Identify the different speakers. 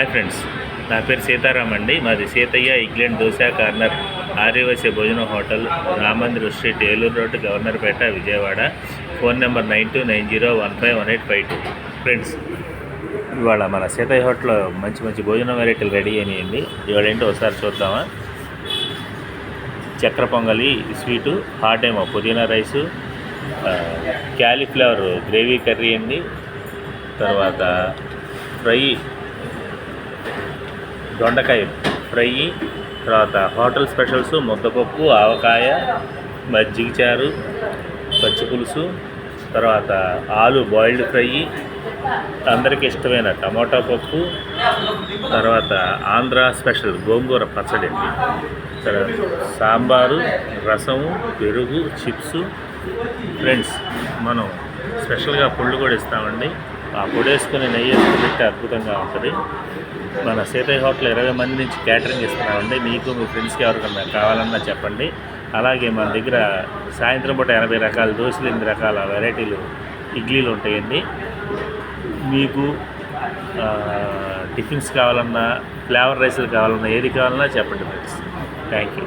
Speaker 1: Hi friends, నా పేరు సీతారాం అండి. మాది సీతయ్య ఇంగ్లాండ్ దోశ కార్నర్ ఆర్యవైశ్య భోజనం hotel, Ramamandir street, Eluru road, Governorpet, Vijayawada. Phone number 9290151852. Friends, ఇవాళ మన సీతయ్య హోటల్లో మంచి మంచి భోజనం వెరైటీలు రెడీ అయినాయండి. ఇవాళ ఏంటో ఒకసారి చూద్దామా. చక్కెర పొంగలి స్వీటు, హాట్ ఏమో పుదీనా రైసు, క్యాలీఫ్లవర్ గ్రేవీ కర్రీ అండి. తర్వాత ఫ్రై దొండకాయ ఫ్రై, తర్వాత హోటల్ స్పెషల్స్ ముద్దపప్పు, ఆవకాయ, మజ్జిగ చారు, పచ్చి పులుసు, తర్వాత ఆలు బాయిల్డ్ ఫ్రై, అందరికీ ఇష్టమైన టమాటా పప్పు, తర్వాత ఆంధ్ర స్పెషల్ గోంగూర పచ్చడి అండి. తర్వాత సాంబారు, రసము, పెరుగు, చిప్సు. ఫ్రెండ్స్, మనం స్పెషల్గా పొళ్ళు కూడా ఇస్తామండి. ఆ పొడి వేసుకుని నెయ్యి వేసుకుని పెట్టి అద్భుతంగా ఉంటుంది. మన సీతయ్య హోటల్ 20 మంది నుంచి క్యాటరింగ్ ఇస్తున్నామండి. మీకు మీ ఫ్రెండ్స్కి ఎవరికన్నా కావాలన్నా చెప్పండి. అలాగే మన దగ్గర సాయంత్రం పూట 80 రకాల దోశలు, 8 రకాల వెరైటీలు ఇడ్లీలు ఉంటాయండి. మీకు టిఫిన్స్ కావాలన్నా, ఫ్లేవర్ రైస్లు కావాలన్నా, ఏది కావాలన్నా చెప్పండి ఫ్రెండ్స్. Thank you.